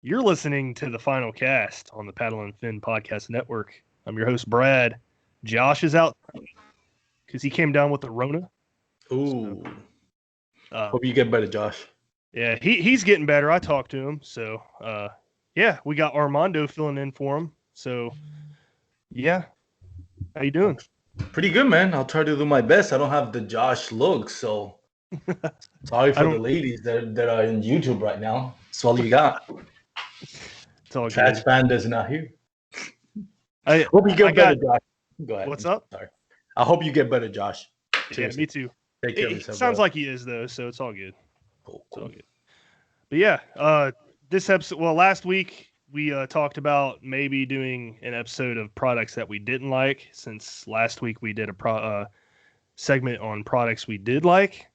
You're listening to the final cast on the Paddle and Fin Podcast Network. I'm your host, Brad. Josh is out because he came down with the Rona. Ooh. So, Hope you get better, Josh. Yeah, he's getting better. I talked to him. So, yeah, we got Armando filling in for him. So, yeah. How you doing? Pretty good, man. I'll try to do my best. I don't have the Josh look, so sorry for the ladies that are in YouTube right now. That's all you got. It's all Trash good. Panda is not here. I hope you get better, Josh. Go ahead. What's up? Sorry. I hope you get better, Josh. Seriously. Yeah, me too. Take care of yourself. Sounds like he is, though, so it's all good. Cool. It's all good. But yeah, this episode, last week we talked about maybe doing an episode of products that we didn't like, since last week we did a segment on products we did like.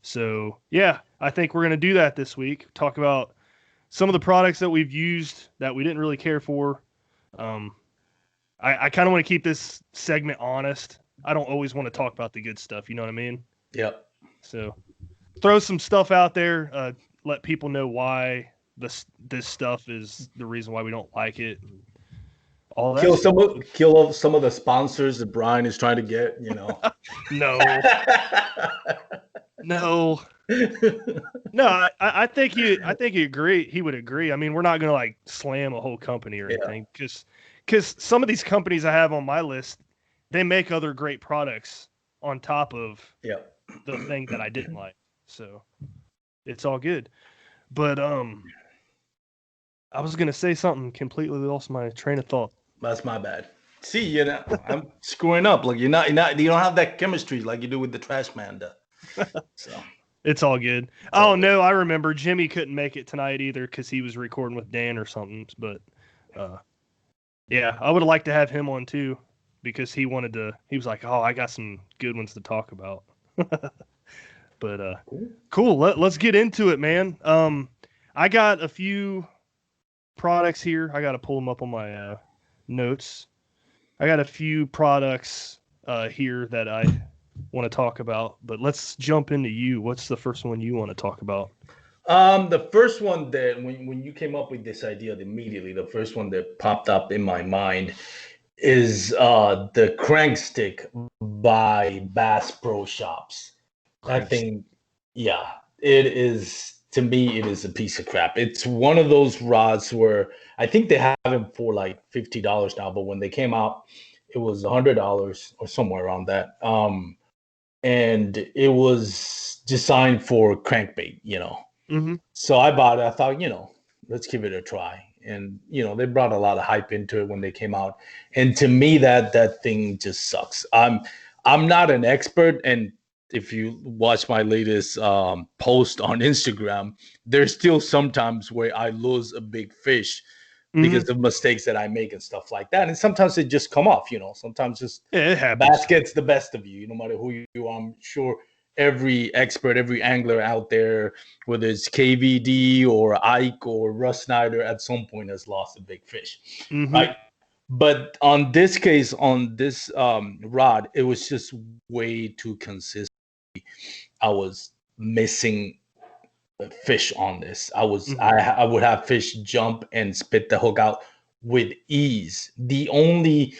So yeah, I think we're going to do that this week. Talk about some of the products that we've used that we didn't really care for. I kind of want to keep this segment honest. I don't always want to talk about the good stuff. You know what I mean? Yep. So throw some stuff out there. Let people know why this stuff is the reason why we don't like it. All that kill some of the sponsors that Brian is trying to get. You know. No. No, I think he agree. He would agree. I mean, we're not going to like slam a whole company or anything, because some of these companies I have on my list, they make other great products on top of the thing that I didn't like. So it's all good. But I was going to say something, completely lost my train of thought. That's my bad. See, you know, I'm screwing up. Like you don't have that chemistry like you do with the trash man. So it's all good. Oh no, I remember Jimmy couldn't make it tonight either because he was recording with Dan or something. But yeah, I would have liked to have him on too, because he wanted to. He was like, "Oh, I got some good ones to talk about." But cool. Let's get into it, man. I got a few products here. I got to pull them up on my notes. I got a few products here that I want to talk about, but let's jump into you. What's the first one you want to talk about? The first one that when you came up with this idea immediately, the first one that popped up in my mind is the crank stick by Bass Pro Shops. That thing, yeah, it is. To me, it is a piece of crap. It's one of those rods where I think they have them for like $50 now, but when they came out, it was $100 or somewhere around that. And it was designed for crankbait, you know. Mm-hmm. So I bought it. I thought, let's give it a try. And they brought a lot of hype into it when they came out. And to me, that thing just sucks. I'm not an expert, and if you watch my latest post on Instagram, there's still sometimes where I lose a big fish because of mistakes that I make and stuff like that. And sometimes it just come off, sometimes just it happens. Bass gets the best of you, no matter who you are. I'm sure every expert, every angler out there, whether it's KVD or Ike or Russ Snyder, at some point has lost a big fish, right? But on this case, on this rod, it was just way too consistent. I was missing fish on this. I would have fish jump and spit the hook out with ease. The only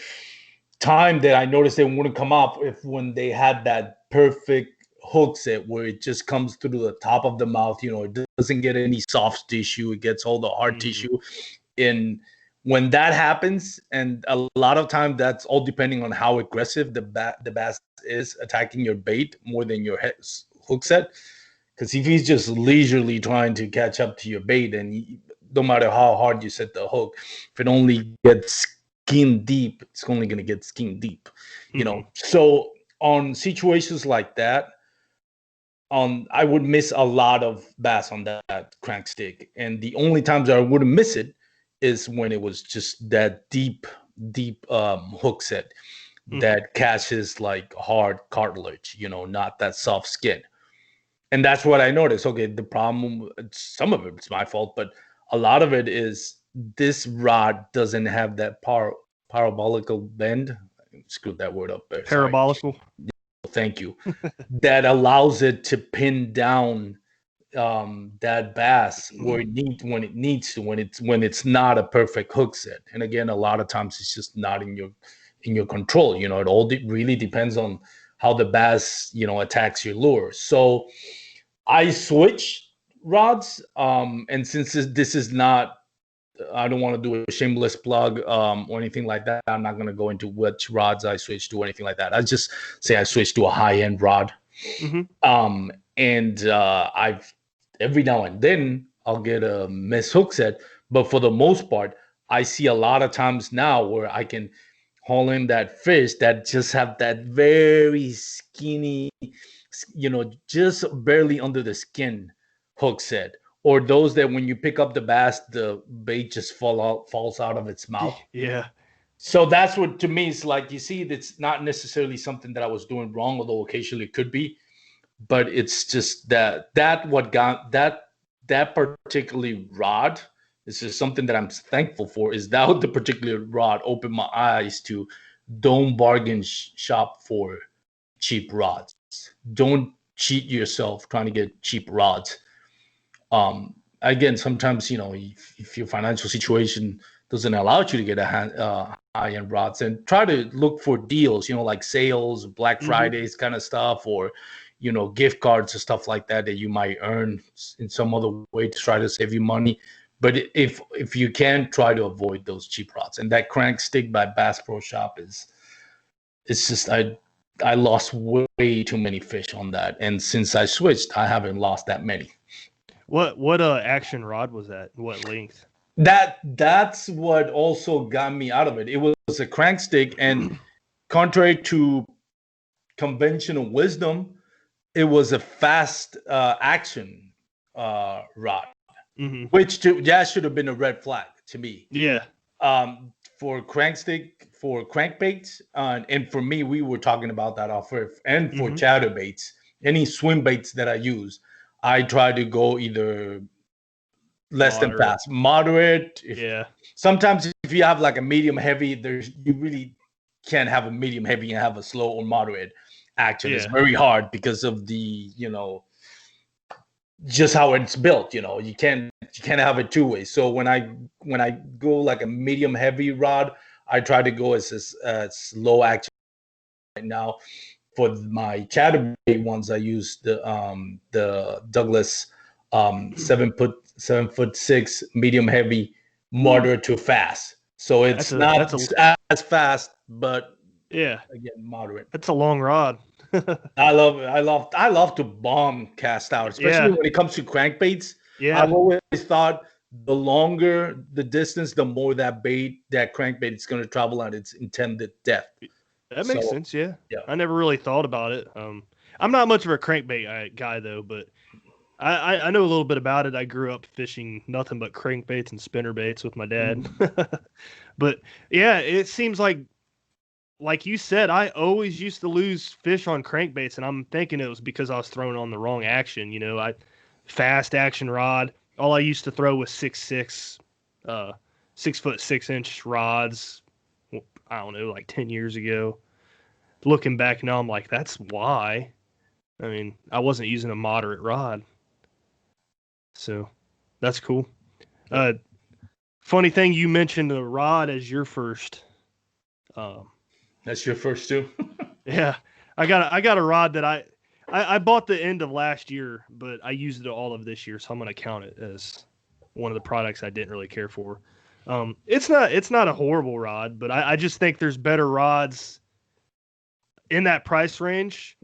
time that I noticed it wouldn't come off if when they had that perfect hook set where it just comes through the top of the mouth. It doesn't get any soft tissue. It gets all the hard tissue. And when that happens, and a lot of time that's all depending on how aggressive the bass is attacking your bait more than your hook set. Because if he's just leisurely trying to catch up to your bait, and no matter how hard you set the hook, if it only gets skin deep, it's only going to get skin deep, So on situations like that, I would miss a lot of bass on that crank stick. And the only times I wouldn't miss it is when it was just that deep hook set that catches like hard cartilage, not that soft skin. And that's what I noticed. Okay, the problem, some of it's my fault, but a lot of it is this rod doesn't have that parabolical bend. I screwed that word up there. Parabolical. Thank you. That allows it to pin down that bass where when it needs to, when it's not a perfect hook set. And again, a lot of times it's just not in your control. You know, it all really depends on how the bass, you know, attacks your lure. So I switch rods, and since this is not, I don't want to do a shameless plug or anything like that. I'm not going to go into which rods I switched to or anything like that. I just say I switched to a high end rod. And I've every now and then I'll get a miss hook set, but for the most part, I see a lot of times now where I can haul in that fish that just have that very skinny, you know, just barely under the skin hook set, or those that when you pick up the bass, the bait just falls out of its mouth. Yeah. So that's what to me is like, you see, that's not necessarily something that I was doing wrong, although occasionally it could be, but it's just that what got that particularly rod is just something that I'm thankful for, is that the particular rod opened my eyes to don't bargain shop for cheap rods. Don't cheat yourself trying to get cheap rods. Again, sometimes, you know, if your financial situation doesn't allow you to get a high-end rods, and try to look for deals, you know, like sales, Black Fridays kind of stuff, or, you know, gift cards and stuff like that you might earn in some other way to try to save you money. But if you can, try to avoid those cheap rods. And that crank stick by Bass Pro Shop it's just, I lost way too many fish on that, and since I switched, I haven't lost that many. What action rod was that? What length? That's what also got me out of it. It was a crank stick, and contrary to conventional wisdom, it was a fast action rod, which that should have been a red flag to me. Yeah. For crank stick, for crankbaits, and for me, we were talking about that off air, and for chatterbaits, any swim baits that I use, I try to go either less than fast, moderate. Sometimes if you have like a medium heavy, you really can't have a medium heavy and have a slow or moderate action. It's very hard because of the, you know, just how it's built. You know, you can't have it two ways. So when I go like a medium heavy rod, I try to go as low action. Right now, for my chatterbait ones, I use the Douglas 7'6" medium heavy, moderate to fast. So it's not as fast, but again, moderate. That's a long rod. I love it. I love to bomb cast out, especially when it comes to crankbaits. I've always thought the longer the distance, the more that crankbait is going to travel at its intended depth. That makes sense. Yeah. I never really thought about it. I'm not much of a crankbait guy though, but I know a little bit about it. I grew up fishing nothing but crankbaits and spinnerbaits with my dad. But yeah, it seems like you said, I always used to lose fish on crankbaits, and I'm thinking it was because I was throwing on the wrong action. You know, fast action rod. All I used to throw was 6'6", 6'6" rods. I don't know, like 10 years ago. Looking back now, I'm like, that's why. I mean, I wasn't using a moderate rod. So that's cool. Funny thing, you mentioned the rod as your first. That's your first too? Yeah. I got a rod that I bought the end of last year, but I used it all of this year, so I'm going to count it as one of the products I didn't really care for. It's not a horrible rod, but I just think there's better rods in that price range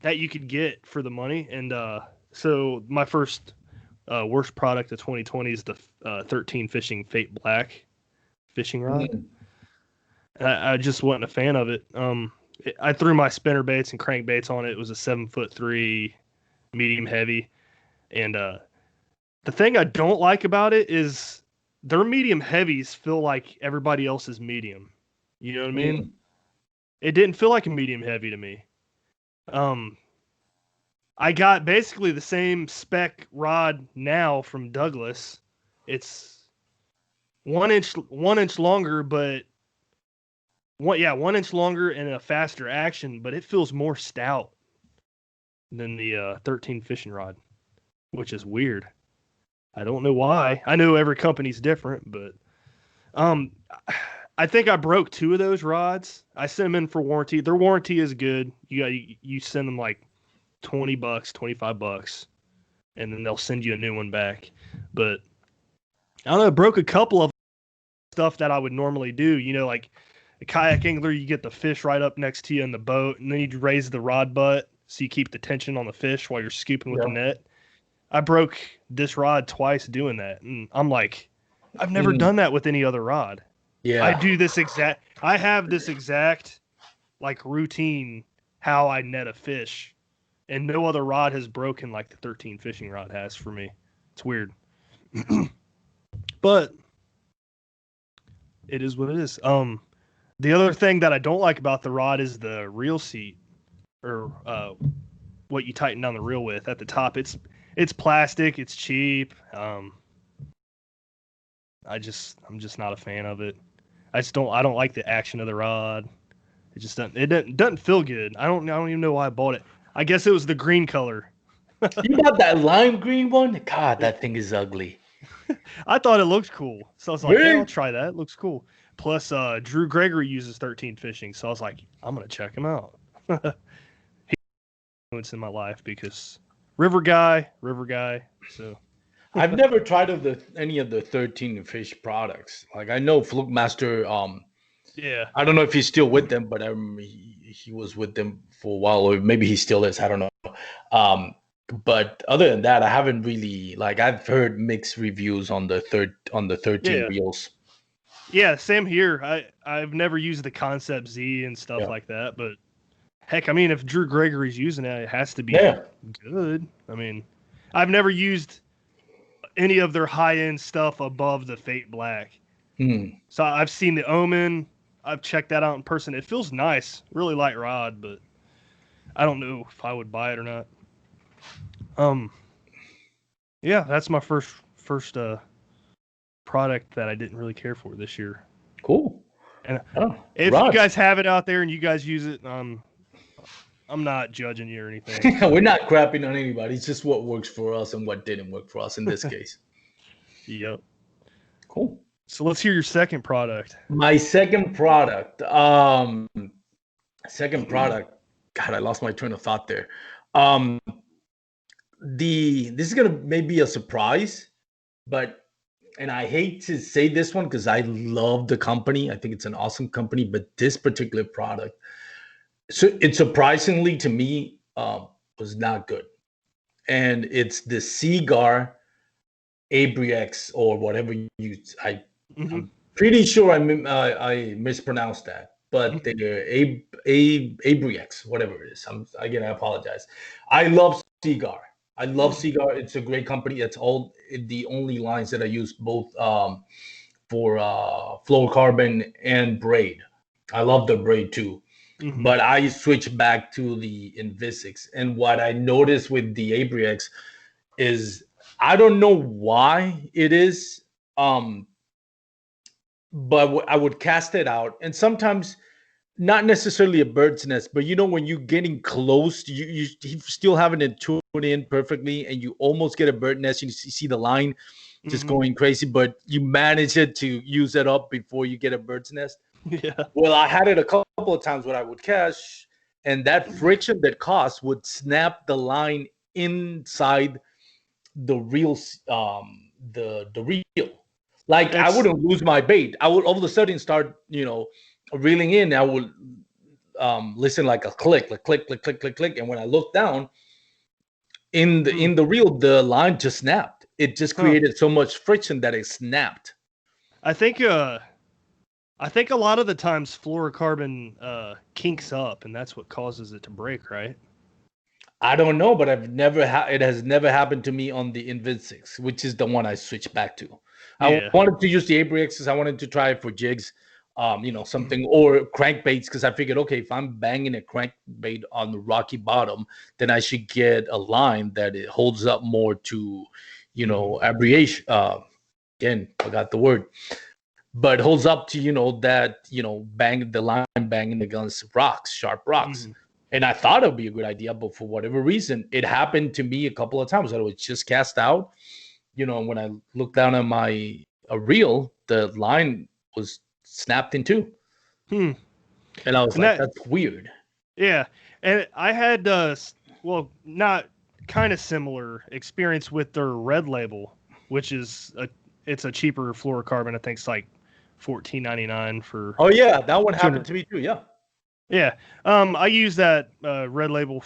that you could get for the money. And so my first worst product of 2020 is the 13 Fishing Fate Black fishing rod. I just wasn't a fan of it. I threw my spinner baits and crankbaits on it. It was a 7'3" medium heavy, and the thing I don't like about it is their medium heavies feel like everybody else's medium. You know what I mean? It didn't feel like a medium heavy to me. I got basically the same spec rod now from Douglas. It's 1 inch longer, but 1 inch longer and a faster action, but it feels more stout than the 13 fishing rod. which is weird. I don't know why. I know every company's different, but um, I think I broke 2 of those rods. I sent them in for warranty. Their warranty is good. You send them like $20, $25, and then they'll send you a new one back. But I don't know, I broke a couple of stuff that I would normally do. You know, like a kayak angler, you get the fish right up next to you in the boat, and then you raise the rod butt so you keep the tension on the fish while you're scooping with the net. I broke this rod twice doing that, and I'm like, I've never done that with any other rod. Yeah. I have this exact like routine how I net a fish, and no other rod has broken like the 13 fishing rod has for me. It's weird. But it is what it is. The other thing that I don't like about the rod is the reel seat, or what you tighten down the reel with at the top. It's plastic. It's cheap. I'm just not a fan of it. I don't like the action of the rod. It just doesn't feel good. I don't even know why I bought it. I guess it was the green color. You got that lime green one? God, that thing is ugly. I thought it looked cool, so I was like, Really? "Hey, I'll try that. It looks cool." Plus, Drew Gregory uses 13 fishing, so I was like, "I'm gonna check him out." He's influence in my life because river guy. So I've never tried any of the 13 fish products. Like I know Fluke Master. yeah, I don't know if he's still with them, but he was with them for a while, or maybe he still is. I don't know. But other than that, I haven't really I've heard mixed reviews on the 13 reels. Yeah, same here. I've never used the Concept Z and stuff like that, but heck, I mean, if Drew Gregory's using it, it has to be good. I mean, I've never used any of their high-end stuff above the Fate Black. So I've seen the Omen. I've checked that out in person. It feels nice, really light rod, but I don't know if I would buy it or not. Yeah, that's my first product that I didn't really care for this year. Cool. And if you guys have it out there and you guys use it, I'm not judging you or anything. We're not crapping on anybody. It's just what works for us and what didn't work for us in this case. Yep. Cool. So let's hear your second product. My second product. God, I lost my train of thought there. This is gonna maybe a surprise, and I hate to say this one because I love the company. I think it's an awesome company, but this particular product, so it surprisingly to me was not good, and it's the Seaguar Abriex or whatever I'm pretty sure I mispronounced that, but the Abriex, whatever it is. I apologize. I love Seaguar. It's a great company. It's the only lines that I use both for fluorocarbon and braid. I love the braid too. But I switched back to the Invisics. And what I noticed with the Abriex is I don't know why it is, but I would cast it out, and sometimes not necessarily a bird's nest, but when you're getting close, you still haven't tuned in perfectly, and you almost get a bird nest. You see the line just going crazy, but you manage it to use it up before you get a bird's nest. Yeah. Well, I had it a couple of times when I would cast, and that friction that caused would snap the line inside the reel, the reel. I wouldn't lose my bait. I would all of a sudden start, reeling in. I would listen like a click, click, and when I looked down in the reel, the line just snapped. It just created so much friction that it snapped. I think a lot of the times fluorocarbon kinks up, and that's what causes it to break, right? I don't know, but it has never happened to me on the Invisics, which is the one I switched back to. I wanted to use the Abriex. I wanted to try it for jigs, something, or crankbaits, because I figured, okay, if I'm banging a crankbait on the rocky bottom, then I should get a line that it holds up more to, abrasion. Again, forgot the word, but holds up to, bang the line banging against rocks, sharp rocks. And I thought it would be a good idea, but for whatever reason, it happened to me a couple of times that it was just cast out. When I looked down at my reel, the line was snapped in two. Hmm. And I was And like, that's weird. Yeah. And I had, not kind of similar experience with their red label, which is it's a cheaper fluorocarbon. I think it's like $14.99 for. Oh yeah, that one happened to me too. Yeah. Yeah. I used that red label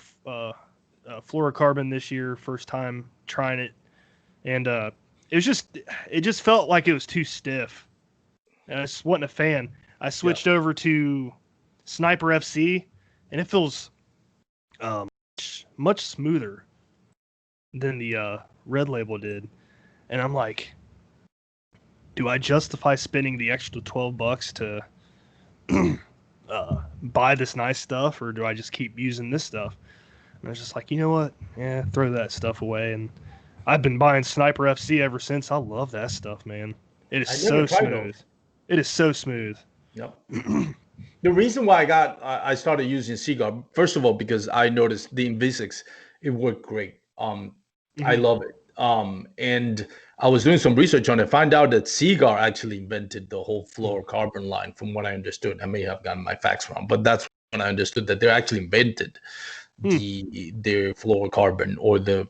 fluorocarbon this year, first time trying it, and it just felt like it was too stiff, and I just wasn't a fan. I switched over to Sniper FC, and it feels much smoother than the red label did, and I'm like, do I justify spending the extra $12 to buy this nice stuff, or do I just keep using this stuff? And I was just like, you know what? Yeah, throw that stuff away. And I've been buying Sniper FC ever since. I love that stuff, man. It is so smooth. It is so smooth. Yep. The reason why I started using Seaguar, first of all, because I noticed the Invisix, it worked great. I love it. And I was doing some research on it, find out that Seaguar actually invented the whole fluorocarbon line, from what I understood. I may have gotten my facts wrong, but that's when I understood that they actually invented their fluorocarbon, or the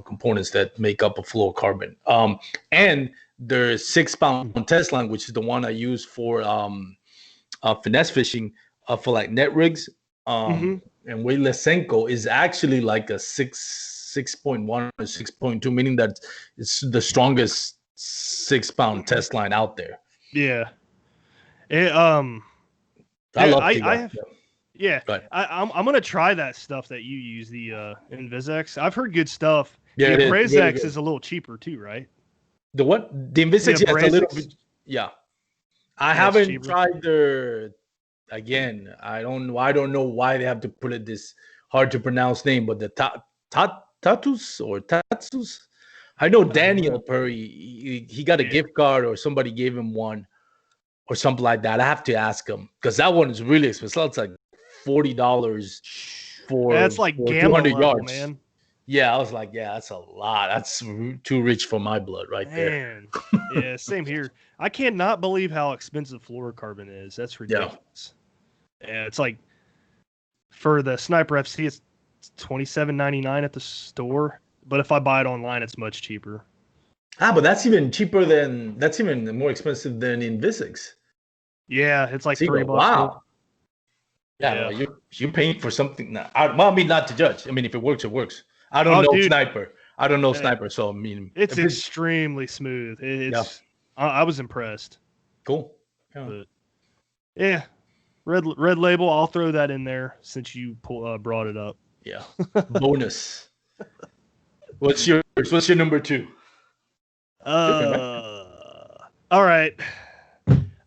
components that make up a fluorocarbon. And their 6-pound test line, which is the one I use for finesse fishing, for like net rigs, and weightless Senko, is actually like a 6.1 or 6.2, meaning that it's the strongest 6-pound test line out there. Yeah. I love Seaguar. Yeah, I'm gonna try that stuff that you use, the Invisex. I've heard good stuff. Yeah, the Abrazex is a little cheaper too, right? The what? The Invisex, yeah, it's a little bit. Yeah, I haven't tried their. Again, I don't know why they have to put it this hard to pronounce name, but the Tatus or Tatsus. I know Daniel Perry. He got a gift card, or somebody gave him one, or something like that. I have to ask him, because that one is really expensive. It's like $40 for that's like 200 yards, man. Yeah, I was like, yeah, that's a lot. That's too rich for my blood, right there. Yeah, same here. I cannot believe how expensive fluorocarbon is. That's ridiculous. Yeah, it's like, for the Sniper FC, it's $27.99 at the store, but if I buy it online, it's much cheaper. But that's even more expensive than Invisix. Yeah, it's like $3. Wow. Yeah. Well, you're paying for something. I mean, not to judge. I mean, if it works, it works. I don't know Sniper. I don't know Sniper, so I mean, it's extremely smooth. I was impressed. Cool. Yeah. But yeah, red label. I'll throw that in there since you brought it up. Yeah. Bonus. What's yours? What's your number 2? All right.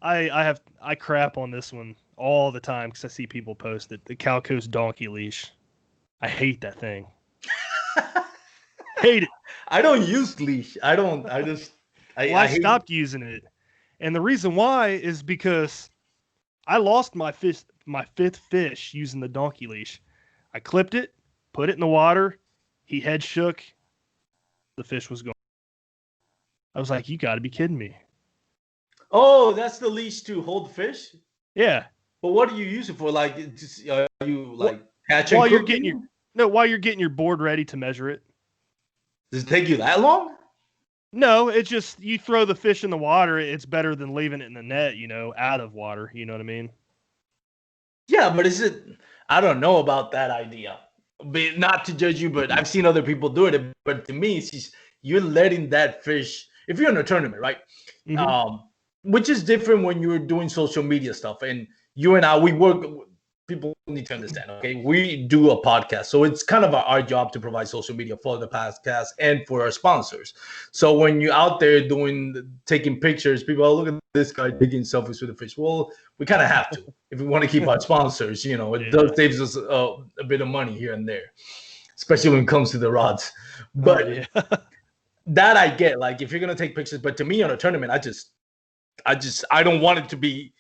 I crap on this one all the time because I see people post it. The Calco's donkey leash. I hate that thing. Hate it. I don't use leash. I stopped using it, and the reason why is because I lost my fifth fish using the donkey leash. I clipped it, put it in the water. He head shook. The fish was gone. I was like, you got to be kidding me. Oh, that's the leash to hold the fish? Yeah. But what do you use it for? Like, are you like catching? While you're getting your board ready to measure it. Does it take you that long? No, it's just you throw the fish in the water. It's better than leaving it in the net, out of water. You know what I mean? Yeah, but I don't know about that idea. But not to judge you, but I've seen other people do it. But to me, you're letting that fish, if you're in a tournament, right? Which is different when you're doing social media stuff. And you and I, we work. People need to understand, okay? We do a podcast. So it's kind of our job to provide social media for the podcast and for our sponsors. So when you're out there taking pictures, people are, look at this guy taking selfies with the fish. Well, we kind of have to if we want to keep our sponsors. It does saves us a bit of money here and there, especially when it comes to the rods. But that I get. Like, if you're going to take pictures. But to me, on a tournament, I don't want it to be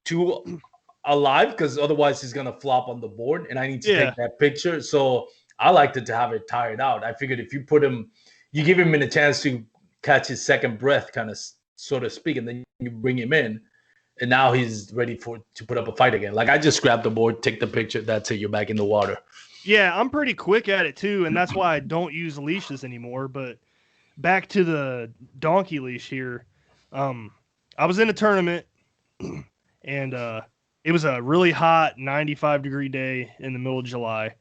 too alive because otherwise he's gonna flop on the board, and I need to Yeah. take that picture. So I liked it to have it tired out. I figured if you put him, you give him a chance to catch his second breath, kind of so to speak, and then you bring him in, and now he's ready to put up a fight again. Like I just grab the board, take the picture, that's it. You're back in the water. Yeah, I'm pretty quick at it too, and that's why I don't use leashes anymore. But back to the donkey leash here. I was in a tournament, and it was a really hot 95-degree day in the middle of July,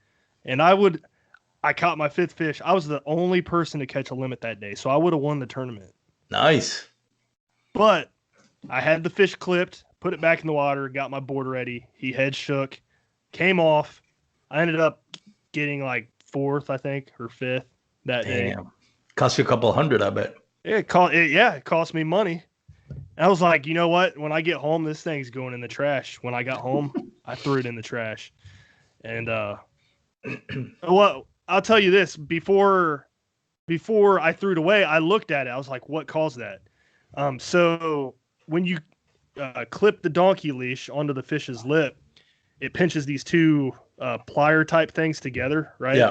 and I caught my 5th fish. I was the only person to catch a limit that day, so I would have won the tournament. Nice. But I had the fish clipped, put it back in the water, got my board ready. He head shook, came off. I ended up getting like 4th, I think, or 5th that day. Cost you a couple $100, I bet. It cost me money. And I was like, you know what? When I get home, this thing's going in the trash. When I got home, I threw it in the trash. And well, I'll tell you this: before I threw it away, I looked at it. I was like, what caused that? So when you clip the donkey leash onto the fish's lip, it pinches these 2 plier type things together, right? Yeah.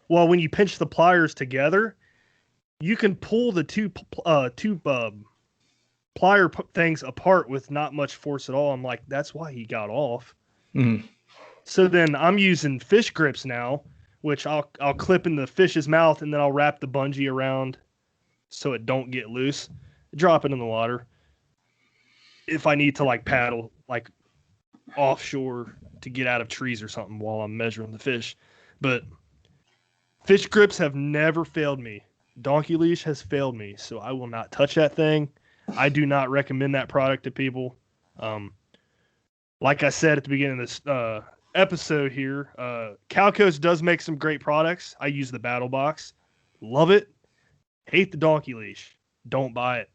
Well, when you pinch the pliers together, you can pull the two plier things apart with not much force at all. I'm like, that's why he got off. Mm-hmm. So then I'm using fish grips now, which I'll clip in the fish's mouth, and then I'll wrap the bungee around so it don't get loose. Drop it in the water. If I need to like paddle like offshore to get out of trees or something while I'm measuring the fish. But fish grips have never failed me. Donkey leash has failed me, so I will not touch that thing. I do not recommend that product to people. Like I said at the beginning of this episode here, Calco's does make some great products. I use the Battle Box. Love it. Hate the donkey leash. Don't buy it.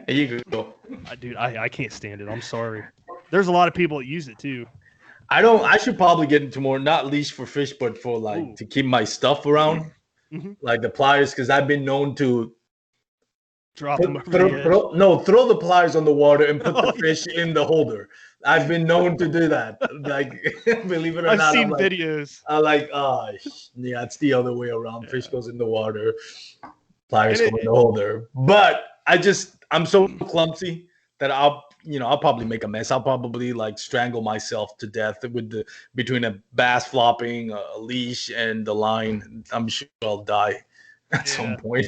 There you go. Dude, I can't stand it. I'm sorry. There's a lot of people that use it too. I should probably get into more, not leash for fish, but for like to keep my stuff around, like the pliers, because I've been known to drop them over throw the pliers on the water and put the fish in the holder. I've been known to do that. Like, believe it or not, I've seen videos. I like, yeah, it's the other way around. Yeah. Fish goes in the water, pliers go in the holder. But I'm so clumsy that I'll probably make a mess. I'll probably like strangle myself to death between a bass flopping, a leash, and the line. I'm sure I'll die at some point.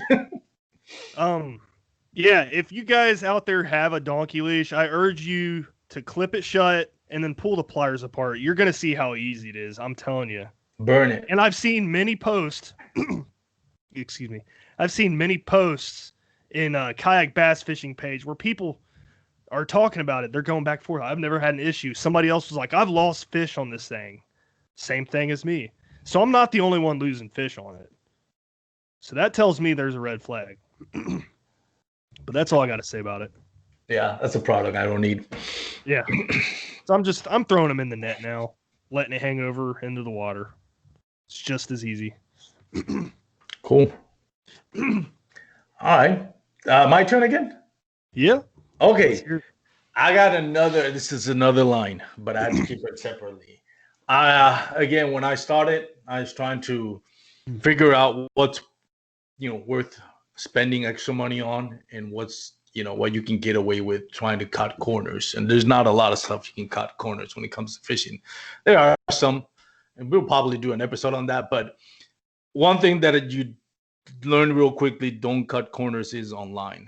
Yeah, if you guys out there have a donkey leash, I urge you to clip it shut and then pull the pliers apart. You're going to see how easy it is. I'm telling you. Burn it. And I've seen many posts. Excuse me. I've seen many posts in a kayak bass fishing page where people are talking about it. They're going back and forth. I've never had an issue. Somebody else was like, I've lost fish on this thing. Same thing as me. So I'm not the only one losing fish on it. So that tells me there's a red flag. But that's all I got to say about it. Yeah, that's a product I don't need. Yeah. So I'm throwing them in the net now, letting it hang over into the water. It's just as easy. Cool. All right. My turn again? Yeah. Okay. I got this is another line, but I have to keep it separately. Again, when I started, I was trying to figure out what's, worth spending extra money on and what's, what you can get away with trying to cut corners. And there's not a lot of stuff you can cut corners when it comes to fishing. There are some, and we'll probably do an episode on that. But one thing that you learn real quickly, don't cut corners, is online.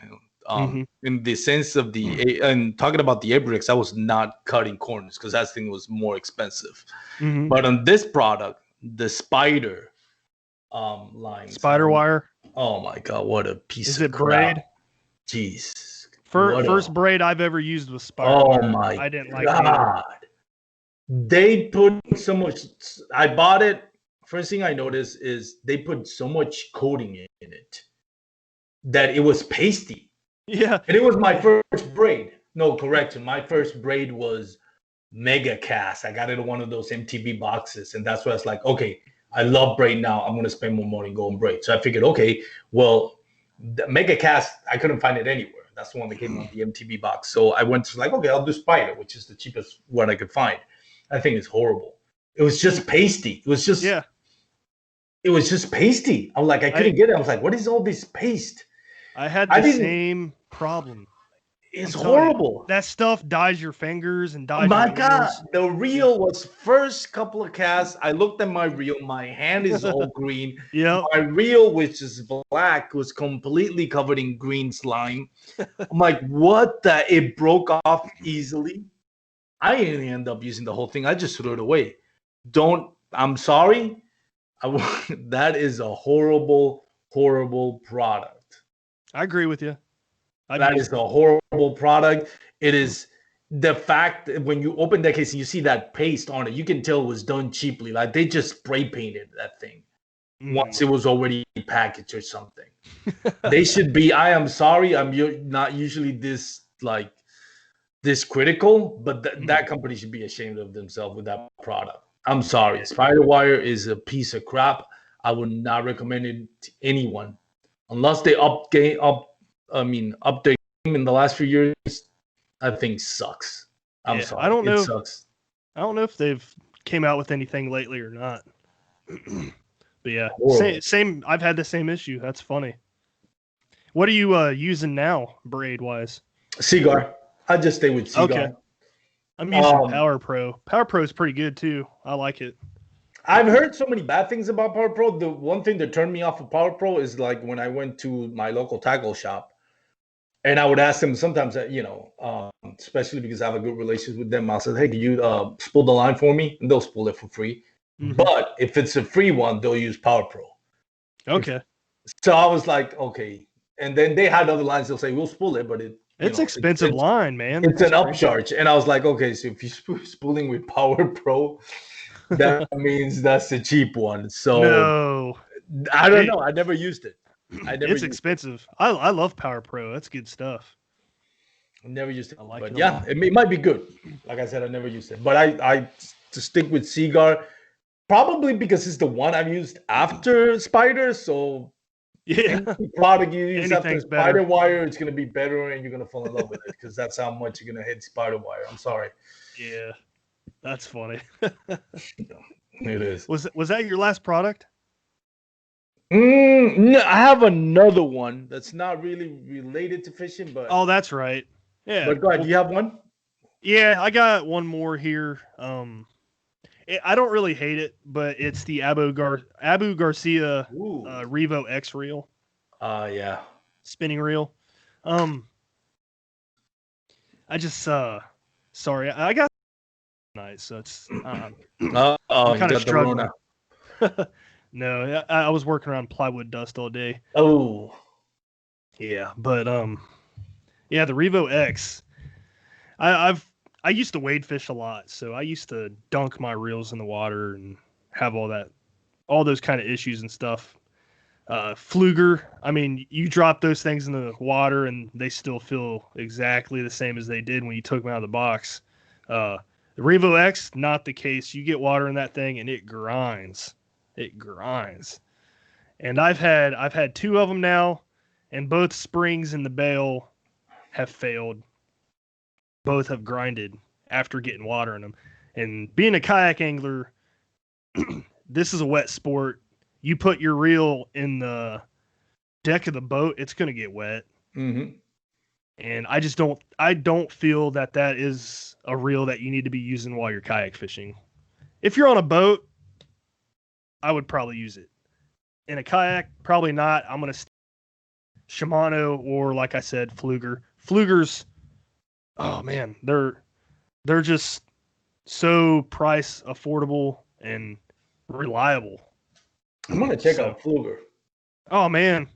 In the sense of and talking about the Abrix, I was not cutting corners because that thing was more expensive. But on this product, the Spider line. Spider wire. Oh my God, what a piece of crap. braid? Jeez. First braid I've ever used was Spider wire. Oh my I didn't like God. They put so much. I bought it. First thing I noticed is they put so much coating in it that it was pasty. Yeah. And it was my first braid. No, correction. My first braid was Mega Cast. I got it in one of those MTV boxes. And that's why I was like, okay, I love braid now. I'm going to spend more money going braid. So I figured, okay, well, the Mega Cast, I couldn't find it anywhere. That's the one that came on the MTV box. So I went to like, okay, I'll do Spider, which is the cheapest one I could find. I think it's horrible. It was just pasty. Yeah. It was just pasty. I'm like, I couldn't get it. I was like, what is all this paste? I had I the didn't. same problem. It's I'm telling you, horrible. that stuff dyes your fingers and dyes My your God, nails. the reel was first couple of casts. I looked at my reel. My hand is all green. Yeah. My reel, which is black, was completely covered in green slime. I'm like, what the? It broke off easily. I didn't end up using the whole thing. I just threw it away. I'm sorry. That is a horrible, horrible product. I agree with you. That is a horrible product. It is the fact that when you open that case and you see that paste on it, you can tell it was done cheaply. Like they just spray painted that thing once it was already packaged or something. They should be. I am sorry. I'm not usually this critical, but that company should be ashamed of themselves with that product. I'm sorry. Spiderwire is a piece of crap. I would not recommend it to anyone unless they up their game in the last few years. I think sucks. I'm sorry. I don't know. It sucks. I don't know if they've came out with anything lately or not. But yeah, same. I've had the same issue. That's funny. What are you using now, braid wise? Cigar. I just stay with Cigar. Okay. I'm using Power Pro. Power Pro is pretty good too. I like it. I've heard so many bad things about Power Pro. The one thing that turned me off of Power Pro is like when I went to my local tackle shop, and I would ask them sometimes that, especially because I have a good relationship with them, I'll say, hey, can you spool the line for me? And they'll spool it for free. Mm-hmm. But if it's a free one, they'll use Power Pro. Okay. So I was like, okay. And then they had other lines. They'll say, we'll spool it, but it's expensive line, man. It's an upcharge. And I was like, okay, so if you're spooling with Power Pro, that means that's a cheap one. So no, I don't know. I never used it. It's expensive. I love Power Pro. That's good stuff. I never used it. I like it. Yeah, it might be good. Like I said, I never used it. But I to stick with Cigar, probably because it's the one I've used after Spider. So yeah, any product you use after Spider Wire, it's gonna be better, and you're gonna fall in love with it because that's how much you're gonna hit Spider Wire. I'm sorry. Yeah, that's funny. It is. Was that your last product? No, I have another one that's not really related to fishing, but that's right. Yeah. But go ahead. Do you have one? Yeah, I got one more here. I don't really hate it, but it's the Abu Garcia Revo X reel. Yeah. Spinning reel. I just sorry, I got tonight, so it's I'm kind of struggling. No, I was working around plywood dust all day. Oh. Yeah, but yeah, the Revo X. I used to wade fish a lot, so I used to dunk my reels in the water and have all those kind of issues and stuff. Fluger, I mean, you drop those things in the water and they still feel exactly the same as they did when you took them out of the box. The Revo X, not the case. You get water in that thing and it grinds. It grinds. And I've had two of them now, and both springs in the bail have failed. Both have grinded after getting water in them. And being a kayak angler, this is a wet sport. You put your reel in the deck of the boat, it's going to get wet. Mm-hmm. And I don't feel that is a reel that you need to be using while you're kayak fishing. If you're on a boat, I would probably use it. In a kayak, probably not. I'm going to Shimano or, like I said, Fluger. Flugers, oh man, they're just so price affordable and reliable. I'm going to check out Fluger. Oh man,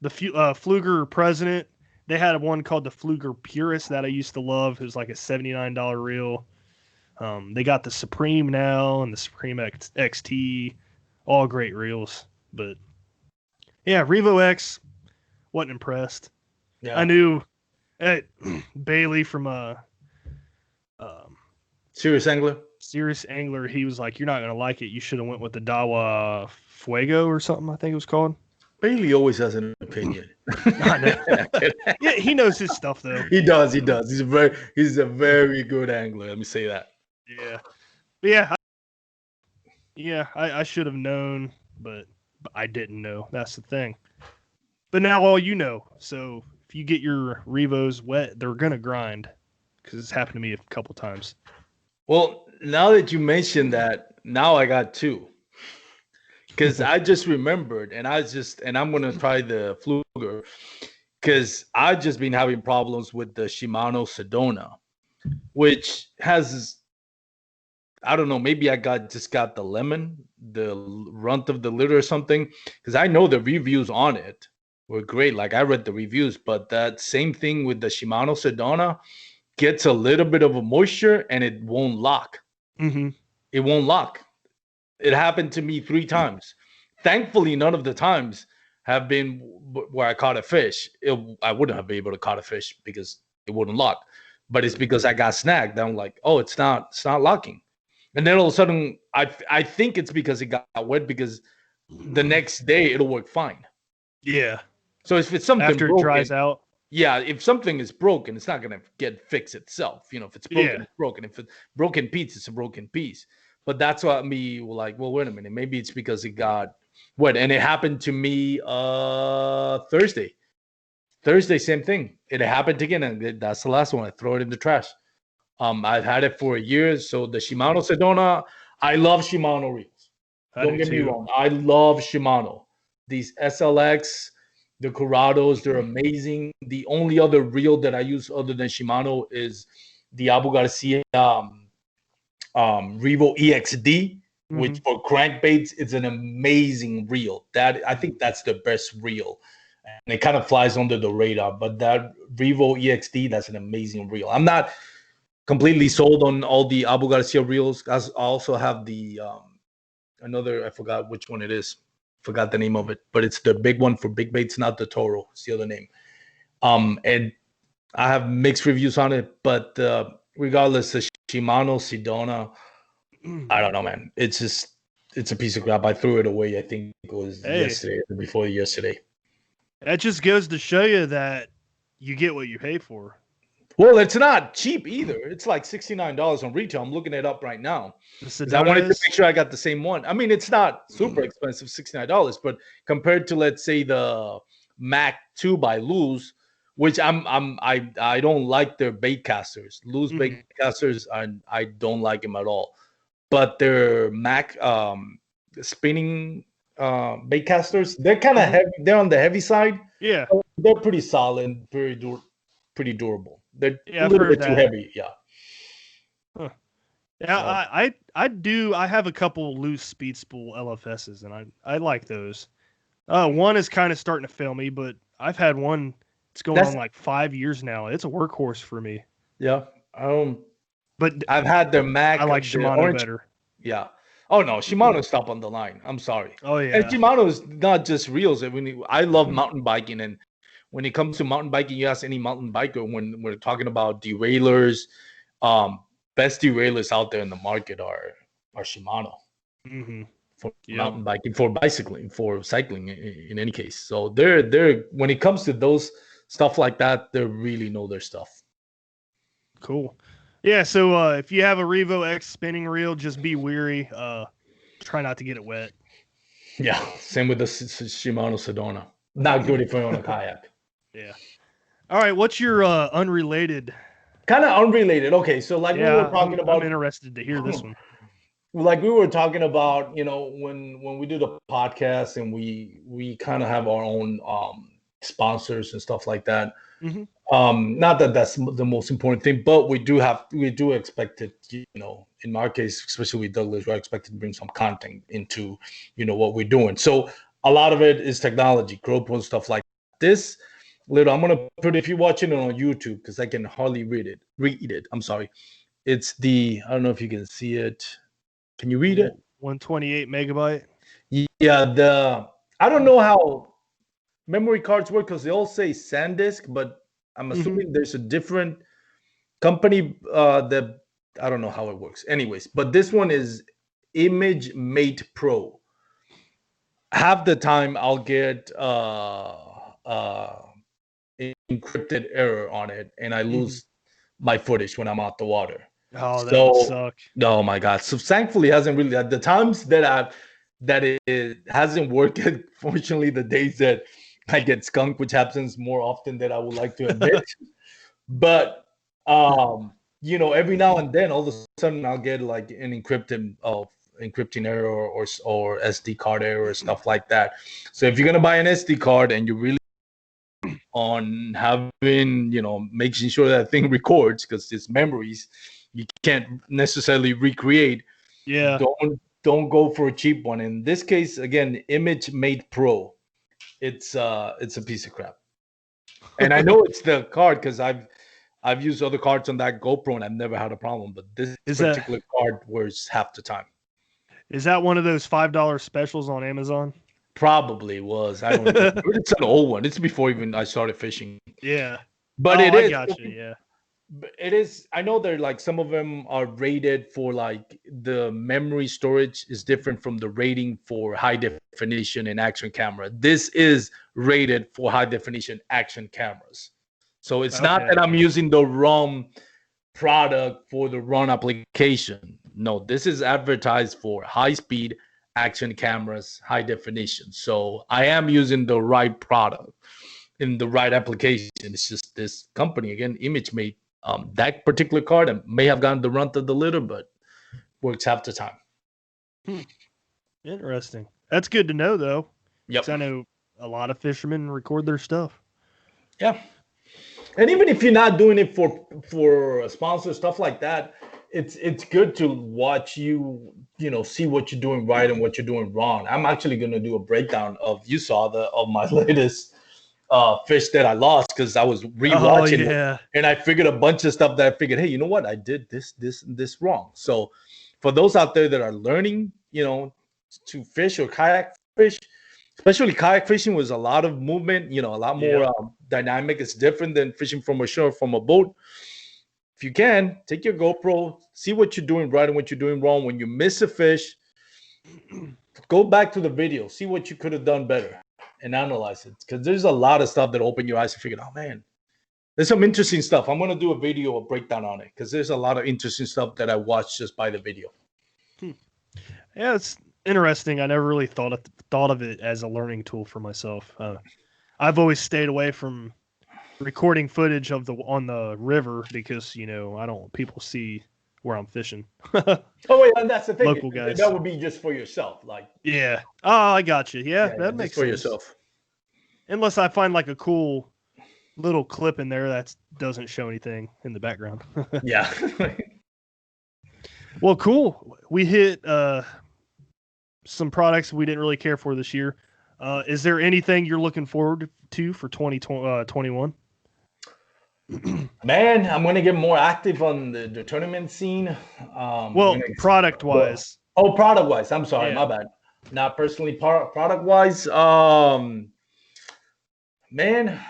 the Fluger President, they had one called the Fluger Purist that I used to love. It was like a $79 reel. They got the Supreme now and the Supreme XT. All great reels, but yeah, Revo X, wasn't impressed. Yeah. I knew Bailey from Serious Angler. Serious Angler, he was like, "You're not gonna like it. You should have went with the Dawa Fuego or something. I think it was called." Bailey always has an opinion. I know. Yeah, he knows his stuff though. He does. He's a very good angler. Let me say that. Yeah, but I should have known, but I didn't know. That's the thing. But now all you know. So if you get your Revos wet, they're gonna grind, because it's happened to me a couple times. Well, now that you mentioned that, now I got two. Because I just remembered, and I'm gonna try the Fluger, because I've just been having problems with the Shimano Sedona, which has, I don't know, maybe I just got the lemon, the runt of the litter or something, because I know the reviews on it were great. Like I read the reviews, but that same thing with the Shimano Sedona gets a little bit of a moisture and it won't lock. Mm-hmm. It won't lock. It happened to me 3 times. Thankfully, none of the times have been where I caught a fish. I wouldn't have been able to caught a fish because it wouldn't lock. But it's because I got snagged. I'm like, oh, it's not locking. And then all of a sudden, I think it's because it got wet, because the next day it'll work fine. Yeah. So if it's something after broken, it dries out. yeah, if something is broken, it's not gonna get fixed itself. You know, if it's broken, it's broken. If it's broken piece, it's a broken piece. But that's what me like, well, wait a minute, maybe it's because it got wet. And it happened to me Thursday. Thursday, same thing. It happened again, and that's the last one. I throw it in the trash. I've had it for a year. So the Shimano Sedona, I love Shimano reels. Don't get me wrong. I love Shimano. These SLX, the Curados, they're amazing. The only other reel that I use other than Shimano is the Abu Garcia Revo EXD, which for crankbaits is an amazing reel. That I think that's the best reel, and it kind of flies under the radar. But that Revo EXD, that's an amazing reel. I'm not completely sold on all the Abu Garcia reels. I also have the another, I forgot which one it is. Forgot the name of it, but it's the big one for big baits, not the Toro. It's the other name. And I have mixed reviews on it, but regardless, the Shimano Sedona, I don't know, man. It's a piece of crap. I threw it away. I think it was yesterday or before yesterday. That just goes to show you that you get what you pay for. Well, it's not cheap either. It's like $69 on retail. I'm looking it up right now. I wanted to make sure I got the same one. I mean, it's not super expensive, $69, but compared to, let's say, the Mac 2 by Luz, which I don't like their bait casters. Luz bait casters, I don't like them at all. But their Mac spinning bait casters, they're kind of heavy. They're on the heavy side. Yeah, they're pretty solid, pretty durable. They're a I've little heard bit too heavy. Yeah. Huh. Yeah, I have a couple loose speed spool LFSs, and I like those. One is kind of starting to fail me, but I've had one. It's going on like 5 years now. It's a workhorse for me. Yeah. But I've had their Mac. I like Shimano better. Yeah. Oh no, Shimano's top on the line. I'm sorry. Oh yeah. And Shimano's not just reels. I love mountain biking, and when it comes to mountain biking, you ask any mountain biker when we're talking about derailleurs, best derailleurs out there in the market are Shimano for mountain biking, for bicycling, for cycling in any case. So they're when it comes to those stuff like that, they really know their stuff. Cool. Yeah, so if you have a Revo X spinning reel, just be wary. Try not to get it wet. Yeah, same with the Shimano Sedona. Not good if you're on a kayak. Yeah. All right, what's your unrelated? Kind of unrelated. Okay, so like we were talking about. I'm interested to hear this one. Like we were talking about, when we do the podcast and we kind of have our own sponsors and stuff like that. Not that that's the most important thing, but we do expect it, in our case, especially with Douglas, we're expected to bring some content into, what we're doing. So a lot of it is technology, GoPro and stuff like this. I'm going to put, if you're watching it on YouTube, because I can hardly read it. I'm sorry. It's I don't know if you can see it. Can you read it? 128 megabyte. Yeah, I don't know how memory cards work, because they all say SanDisk, but I'm assuming there's a different company that I don't know how it works. Anyways, but this one is Image Mate Pro. half the time I'll get encrypted error on it, and I lose my footage when I'm out the water. Oh, that would So, suck. oh my god! So thankfully, it hasn't really at the times that it hasn't worked. Fortunately, the days that I get skunked, which happens more often than I would like to admit. But every now and then, all of a sudden, I'll get like an encrypting error or SD card error or stuff like that. So if you're gonna buy an SD card and you're really on having, making sure that thing records because it's memories, you can't necessarily recreate. Yeah. Don't go for a cheap one. In this case, again, Image Mate Pro. It's a piece of crap. And I know it's the card because I've used other cards on that GoPro and I've never had a problem. But this particular card was half the time. Is that one of those $5 specials on Amazon? Probably was. I don't know. It's an old one. It's before even I started fishing. Yeah. But I gotcha, yeah. It is. I know they're like some of them are rated for like the memory storage is different from the rating for high definition and action camera. This is rated for high definition action cameras. So it's not that I'm using the wrong product for the wrong application. No, this is advertised for high speed action cameras, high definition. So I am using the right product in the right application. It's just this company again, Image Mate. That particular card may have gotten the runt of the litter, but works half the time. Interesting. That's good to know, though. Yep. I know a lot of fishermen record their stuff. Yeah. And even if you're not doing it for a sponsor, stuff like that, it's good to watch you see what you're doing right and what you're doing wrong. I'm actually going to do a breakdown of my latest fish that I lost because I was rewatching it and I figured a bunch of stuff that I figured, hey, you know what? I did this wrong. So for those out there that are learning, to fish or kayak fish, especially kayak fishing was a lot of movement, a lot more dynamic. It's different than fishing from a shore, from a boat. If you can, take your GoPro, see what you're doing right and what you're doing wrong. When you miss a fish, go back to the video, see what you could have done better and analyze it. Because there's a lot of stuff that open your eyes and figure, oh man, there's some interesting stuff. I'm going to do a video, a breakdown on it because there's a lot of interesting stuff that I watched just by the video. Yeah, it's interesting. I never really thought of it as a learning tool for myself. I've always stayed away from recording footage of on the river because I don't want people see where I'm fishing. Oh yeah, and that's the thing. Local guys. That would be just for yourself, like. Yeah. Oh, I got you. Yeah, that makes sense. For yourself. Unless I find like a cool little clip in there that doesn't show anything in the background. Yeah. Well, cool. We hit some products we didn't really care for this year. Is there anything you're looking forward to for 2021? Man, I'm going to get more active on the tournament scene. Product-wise. Product-wise. I'm sorry, my bad. Not personally, product-wise. Man,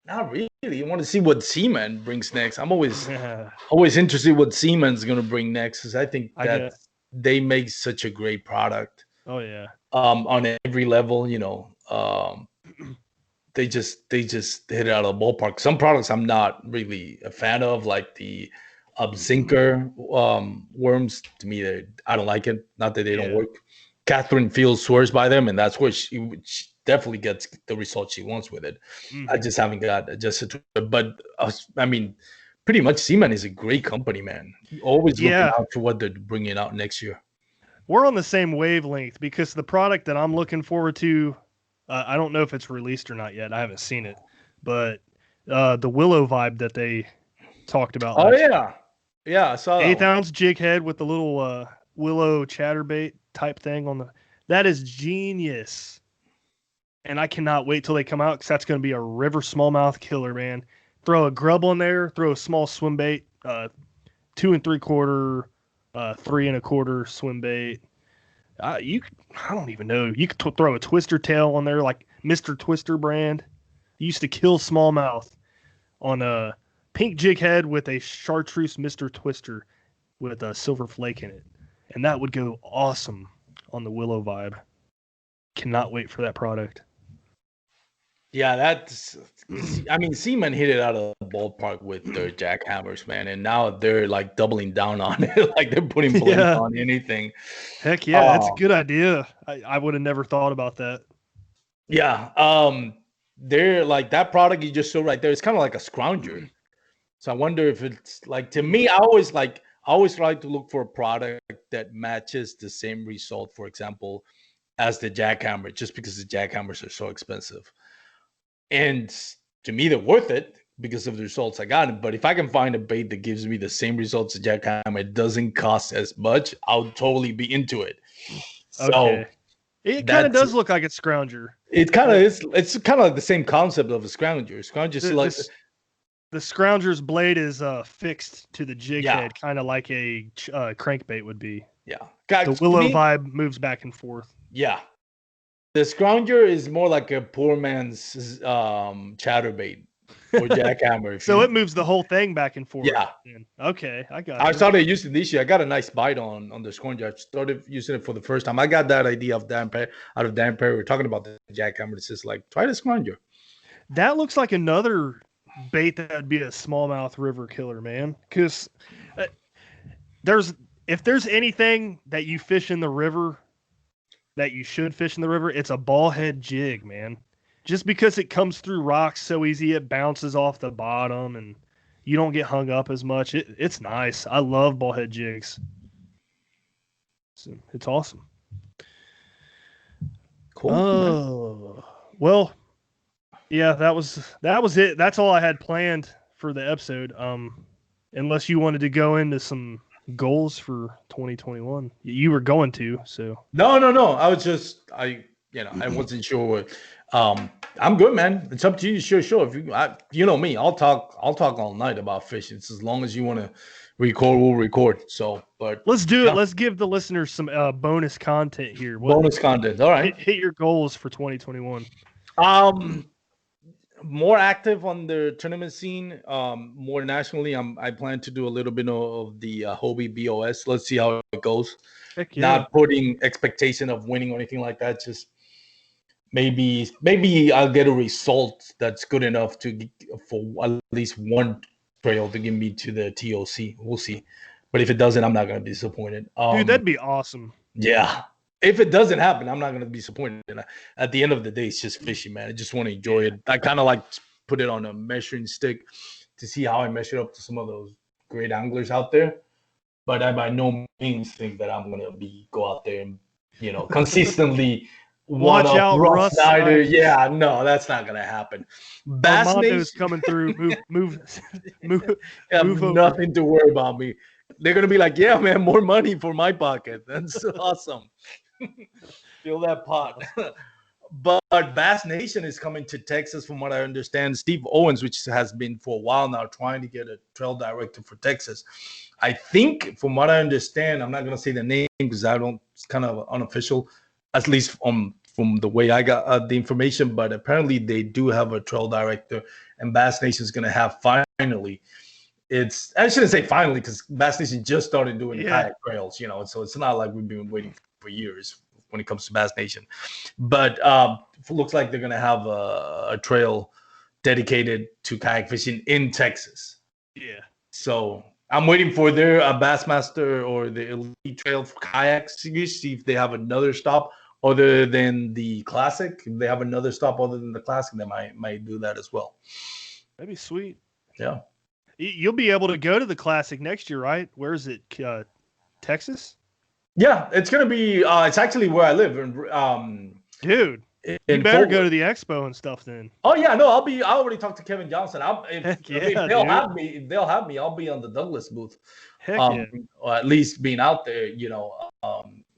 not really. You want to see what Seaman brings next. I'm always interested what Seaman's going to bring next because I think that they make such a great product. Oh yeah. On every level, they just hit it out of the ballpark. Some products I'm not really a fan of, like the Zinker worms. To me, I don't like it. Not that they don't work. Catherine Fields swears by them, and that's where she definitely gets the results she wants with it. I just haven't got adjusted to it. But I mean, pretty much Seaman is a great company, man. Always looking out for what they're bringing out next year. We're on the same wavelength because the product that I'm looking forward to, I don't know if it's released or not yet. I haven't seen it, but the Willow Vibe that they talked about. Oh yeah, I saw that 1/8-ounce jig head with the little willow chatterbait type thing on the. That is genius, and I cannot wait till they come out because that's going to be a river smallmouth killer, man. Throw a grub on there, throw a small swim bait, 2 3/4, 3 1/4 swim bait. I don't even know. You could throw a twister tail on there, like Mr. Twister brand. You used to kill smallmouth on a pink jig head with a chartreuse Mr. Twister with a silver flake in it, and that would go awesome on the Willow Vibe. cannot wait for that product. Yeah, Seaman hit it out of the ballpark with their jackhammers, man, and now they're like doubling down on it, like they're putting blades on anything. Heck yeah, that's a good idea. I would have never thought about that. Yeah, they're like that product you just showed right there. It's kind of like a scrounger. So I wonder if it's like, to me, I always like to look for a product that matches the same result, for example, as the jackhammer, just because the jackhammers are so expensive. And to me, they're worth it because of the results I got. But if I can find a bait that gives me the same results as jackhammer, it doesn't cost as much, I'll totally be into it. So okay. It kind of does look like a scrounger. It kind of is. It's kind of like the same concept of a scrounger. Scrounger's like the scrounger's blade is fixed to the jig head, kind of like a crankbait would be. Yeah, the willow vibe moves back and forth. Yeah, the scrounger is more like a poor man's chatterbait or jackhammer. So it moves the whole thing back and forth. Yeah. Okay, I got it. I started using this year. I got a nice bite on the scrounger. I started using it for the first time. I got that idea of Dan Perry. We're talking about the jackhammer. It's just like, try the scrounger. That looks like another bait that would be a smallmouth river killer, man. Because if there's anything that you fish in the river that you should fish in the river, it's a ball head jig, man. Just because it comes through rocks so easy, it bounces off the bottom and you don't get hung up as much. It's nice. I love ball head jigs. It's awesome. Cool. Oh, well, yeah, that was it. That's all I had planned for the episode. Unless you wanted to go into some goals for 2021, you were going to. So no. I wasn't sure what. I'm good, man. It's up to you. Sure. If you know me, I'll talk all night about fishing. It's as long as you want to record, we'll record. So, but let's do it. Let's give the listeners some bonus content here. Bonus content. All right. Hit your goals for 2021. More active on the tournament scene. More nationally, I plan to do a little bit of the Hobie BOS. Let's see how it goes. Heck yeah. Not putting expectation of winning or anything like that. Just maybe I'll get a result that's good enough for at least one trail to get me to the TOC. We'll see. But if it doesn't, I'm not going to be disappointed. Dude, that'd be awesome. Yeah. If it doesn't happen, I'm not going to be disappointed. At the end of the day, it's just fishing, man. I just want to enjoy it. I kind of like put it on a measuring stick to see how I measure up to some of those great anglers out there. But I by no means think that I'm going to go out there and, consistently watch out, Russ Snyder. Yeah, no, that's not going to happen. Armando's coming through. Move over. Nothing to worry about me. They're going to be like, yeah, man, more money for my pocket. That's awesome. Fill that pot. But Bass Nation is coming to Texas, from what I understand. Steve Owens, which has been for a while now, trying to get a trail director for Texas. I think, from what I understand, I'm not going to say the name because it's kind of unofficial, at least from the way I got the information. But apparently they do have a trail director, and Bass Nation is going to have finally. I shouldn't say finally, because Bass Nation just started doing kayak trails, so it's not like we've been waiting for years when it comes to Bass Nation. But it looks like they're going to have a trail dedicated to kayak fishing in Texas. Yeah. So I'm waiting for their Bassmaster or the Elite Trail for kayaks to see if they have another stop other than the Classic. If they have another stop other than the Classic, they might do that as well. That'd be sweet. Yeah. You'll be able to go to the Classic next year, right? Where is it? Texas? Yeah, it's gonna be. It's actually where I live. Dude, you better go to the expo and stuff then. Oh yeah, no, I already talked to Kevin Johnson. If they'll have me, I'll be on the Douglas booth. Heck yeah. Or at least being out there,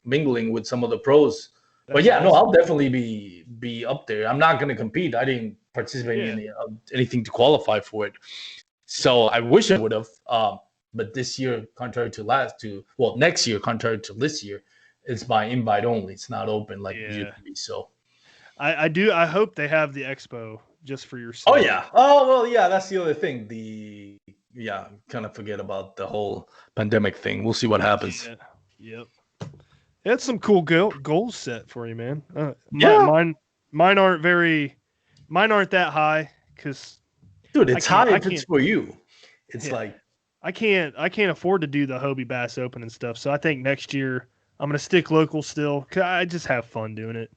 mingling with some of the pros. But yeah, no, I'll definitely be up there. I'm not gonna compete. I didn't participate in anything to qualify for it. So I wish I would have, but this year, next year, contrary to this year, it's by invite only. It's not open like it used to be. So I hope they have the expo just for yourself. Oh yeah. Oh well, yeah. That's the other thing. Kind of forget about the whole pandemic thing. We'll see what happens. Yeah. Yep. That's some cool goals set for you, man. Yeah. Mine aren't that high because Dude, I it's can't high I if it's can't for you. It's yeah like, I can't afford to do the Hobie Bass Open and stuff. So I think next year I'm gonna stick local still. 'Cause I just have fun doing it.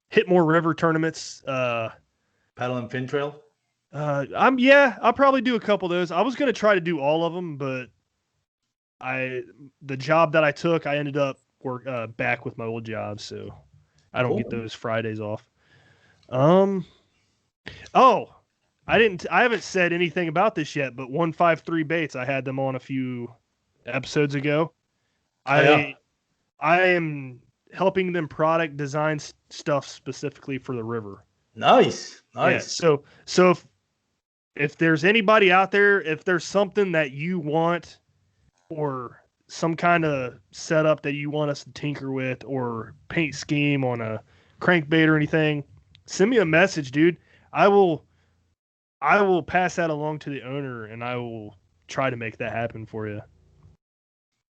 Hit more river tournaments. paddle and fin trail. I'll probably do a couple of those. I was gonna try to do all of them, but the job that I took, I ended up back with my old job, so I don't get Cool. those Fridays off. Um. Oh, I haven't said anything about this yet, but 153 Baits, I had them on a few episodes ago. Oh, yeah. I am helping them product design stuff specifically for the river. Nice. Yeah. Nice. So if there's anybody out there, if there's something that you want or some kind of setup that you want us to tinker with or paint scheme on a crankbait or anything, send me a message, dude. I will pass that along to the owner and I will try to make that happen for you.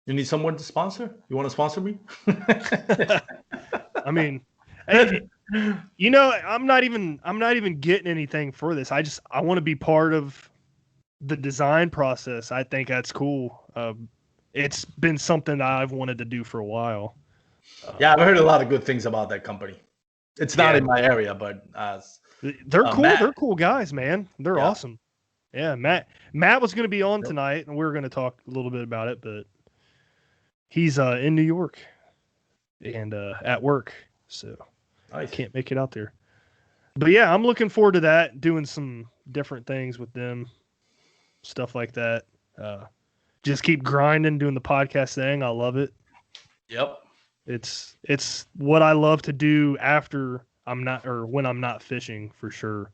You need someone to sponsor? You want to sponsor me? I mean, I'm not even getting anything for this. I want to be part of the design process. I think that's cool. It's been something that I've wanted to do for a while. Yeah, I've heard a lot of good things about that company. It's not Yeah. in my area, but They're cool. Matt. They're cool guys, man. They're Yeah. awesome. Yeah, Matt was going to be on tonight, and we were going to talk a little bit about it, but he's in New York and at work, so I Nice. can't make it out there. But yeah, I'm looking forward to that, doing some different things with them, stuff like that. Just keep grinding, doing the podcast thing. I love it. Yep. It's what I love to do after I'm not, or when I'm not fishing, for sure.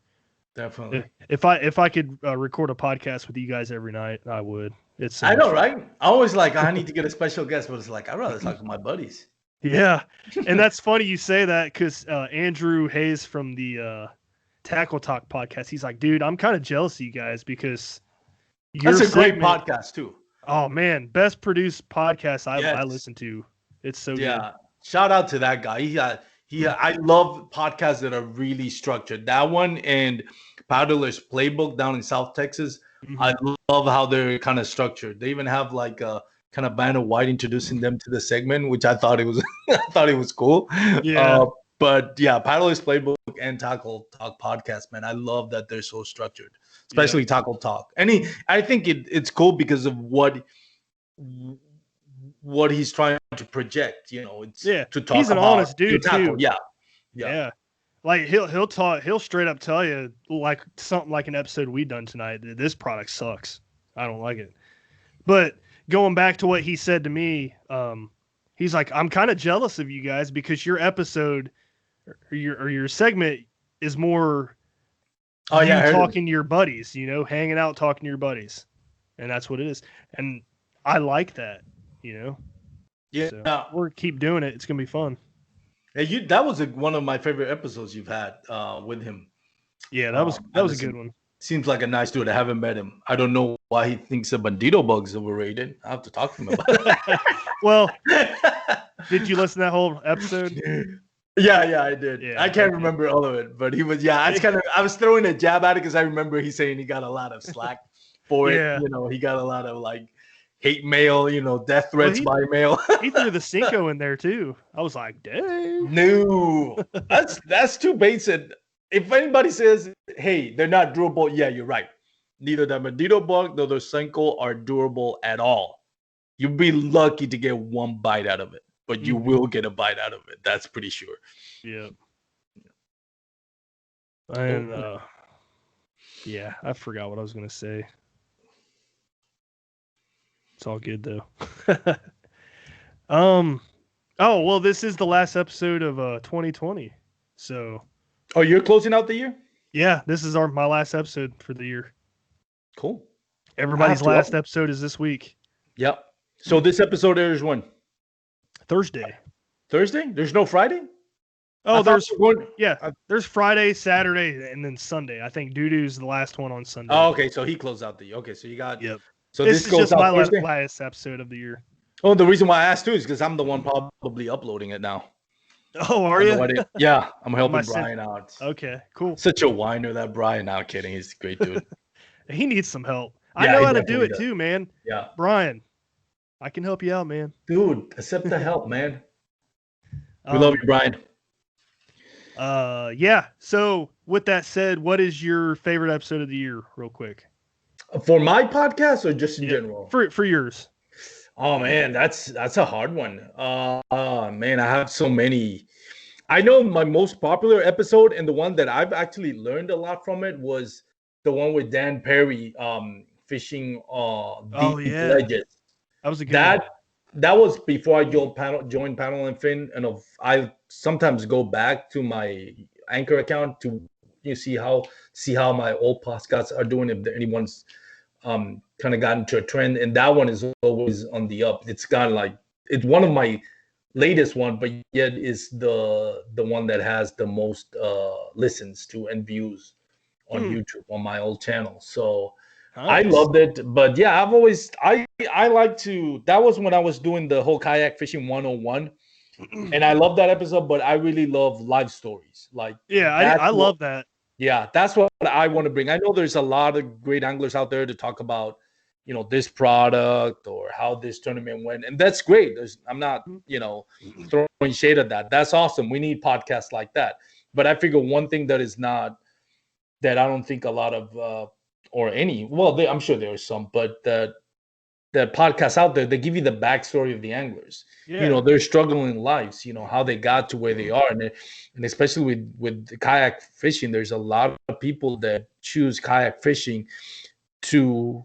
Definitely. If I could record a podcast with you guys every night, I would. It's so I much know, fun. right? I always like, I need to get a special guest, but it's like, I'd rather talk to my buddies. Yeah, and that's funny you say that because Andrew Hayes from the Tackle Talk podcast, he's like, dude, I'm kind of jealous of you guys because That's a great podcast too. Oh man, best produced podcast I Yes. listen to. It's so good. Yeah. Shout out to that guy. I love podcasts that are really structured. That one and Paddler's Playbook down in South Texas. Mm-hmm. I love how they're kind of structured. They even have like a kind of Vanna White introducing them to the segment, which I thought it was cool. Yeah. But yeah, Paddler's Playbook and Tackle Talk podcast, man. I love that they're so structured, especially Tackle Talk. And I think it's cool because of what he's trying to project. It's to talk. He's an about honest dude tackle. too. Yeah. Like he'll straight up tell you like something like an episode we done tonight. This product sucks. I don't like it. But going back to what he said to me, he's like, I'm kind of jealous of you guys because your episode or your segment is more talking to your buddies, hanging out, talking to your buddies. And that's what it is. And I like that, Yeah. So we'll keep doing it. It's going to be fun. Hey, that was one of my favorite episodes you've had with him. Yeah, that was a good one. Seems like a nice dude. I haven't met him. I don't know why he thinks a Bandito Bug's overrated. I have to talk to him about it. Well, did you listen to that whole episode? Yeah, I did. Yeah, I can't remember all of it, but he was. Yeah, I was throwing a jab at it because I remember he saying he got a lot of slack for it. He got a lot of like hate mail, death threats by mail. He threw the Cinco in there too. I was like, dang. No, that's two baits. And if anybody says, hey, they're not durable, yeah, you're right. Neither the Bandito Bug nor the Cinco are durable at all. You'll be lucky to get one bite out of it, but you will get a bite out of it. That's pretty sure. Yeah. And I forgot what I was gonna say. It's all good though. Oh well, this is the last episode of 2020. So. Oh, you're closing out the year? Yeah, this is my last episode for the year. Cool. Everybody's last episode is this week. Yep. So this episode airs when? Thursday. Thursday? There's no Friday? Oh, there's Friday, Saturday, and then Sunday. I think Doo-Doo's the last one on Sunday. Oh, okay. So he closed out the year. Okay, so you got. Yep. So this goes is just out my Thursday? last episode of the year. Oh, the reason why I asked too is because I'm the one probably uploading it now. Oh, are you? Yeah, I'm helping My Brian out. Okay, cool. Such a whiner, that Brian. Not kidding. He's a great dude. He needs some help. I Yeah, know he how to do definitely it does. too, man. Yeah. Brian, I can help you out, man. Dude, accept the help, man. We love you, Um, Brian. yeah. So with that said, what is your favorite episode of the year, real quick? For my podcast or just in Yeah, general? for yours. Oh man, that's a hard one. Man, I have so many. I know my most popular episode and the one that I've actually learned a lot from it was the one with Dan Perry fishing Oh deep yeah, ledges. that was a good one. That was before I joined Panel and Fin, and I sometimes go back to my Anchor account to see how my old podcasts are doing, if anyone's kind of gotten to a trend, and that one is always on the up. It's got like, it's one of my latest one, but yet is the one that has the most listens to and views on YouTube on my old channel. So I Nice. loved it. But yeah, I like to, that was when I was doing the whole kayak fishing 101. And I love that episode, but I really love live stories. Like, Yeah, I love that. yeah, that's what I want to bring. I know there's a lot of great anglers out there to talk about, this product or how this tournament went, and that's great. I'm not, throwing shade at that. That's awesome. We need podcasts like that. But I figure one thing that is not, that I don't think a lot of, or any, well, I'm sure there are some, but the podcasts out there, they give you the backstory of the anglers. Yeah. Their struggling lives, how they got to where they are. And especially with kayak fishing, there's a lot of people that choose kayak fishing to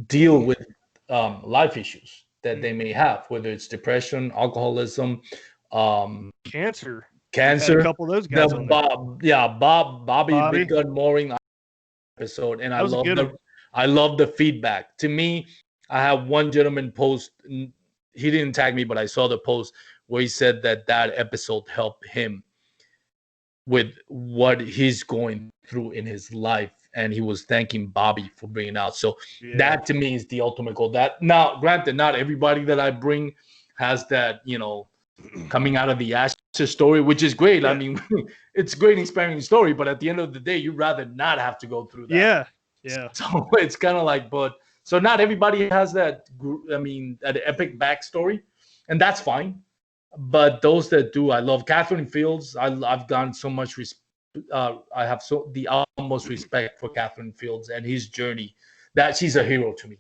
deal with life issues that they may have, whether it's depression, alcoholism, Cancer. cancer. Had a couple of those guys on there. Bobby Bobby. Big Gun Mooring episode, and That was a good one. I love the feedback. To me, I have one gentleman post. He didn't tag me, but I saw the post where he said that episode helped him with what he's going through in his life, and he was thanking Bobby for bringing out. So that to me is the ultimate goal. That, now, granted, not everybody that I bring has that, coming out of the ashes story, which is great. I mean, it's a great inspiring story, but at the end of the day, you'd rather not have to go through that. Yeah. So it's kind of like, so not everybody has that. I mean, that epic backstory, and that's fine. But those that do, I love Catherine Fields. I've gotten so much I have the utmost respect for Catherine Fields and his journey. That she's a hero to me.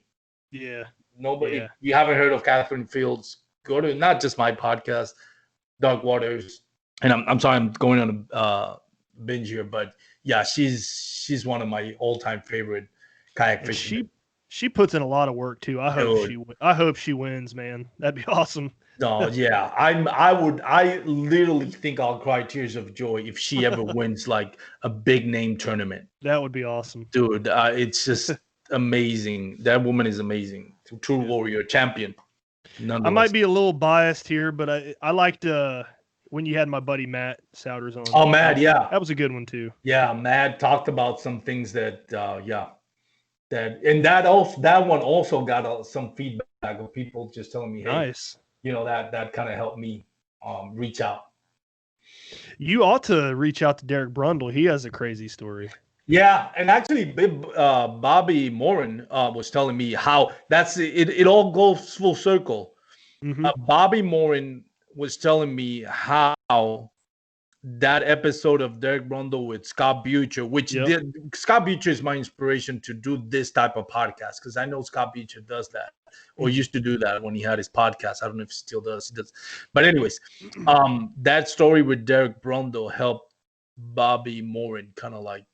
Yeah. Nobody, if you haven't heard of Catherine Fields, go to not just my podcast, Doug Waters. And I'm sorry, I'm going on a binge here, but yeah, she's one of my all-time favorite kayak fishing. She puts in a lot of work too. I hope she wins, man. That'd be awesome. No, yeah, I literally think I'll cry tears of joy if she ever wins like a big name tournament. That would be awesome, dude. It's just amazing. That woman is amazing. True warrior, champion. I might be a little biased here, but I liked when you had my buddy Matt Souders on. Oh, Matt, yeah, that was a good one too. Yeah, Matt talked about some things that that one also got some feedback of people just telling me, hey, nice. That kind of helped me reach out. You ought to reach out to Derek Brundle. He has a crazy story. Yeah, and actually, Bobby Morin was telling me how it all goes full circle. Mm-hmm. Bobby Morin was telling me how that episode of Derek Brundle with Scott Butcher, which Scott Butcher is my inspiration to do this type of podcast, because I know Scott Butcher does that or used to do that when he had his podcast. I don't know if he still does. He does. But anyways, that story with Derek Brundle helped Bobby Morin kind of like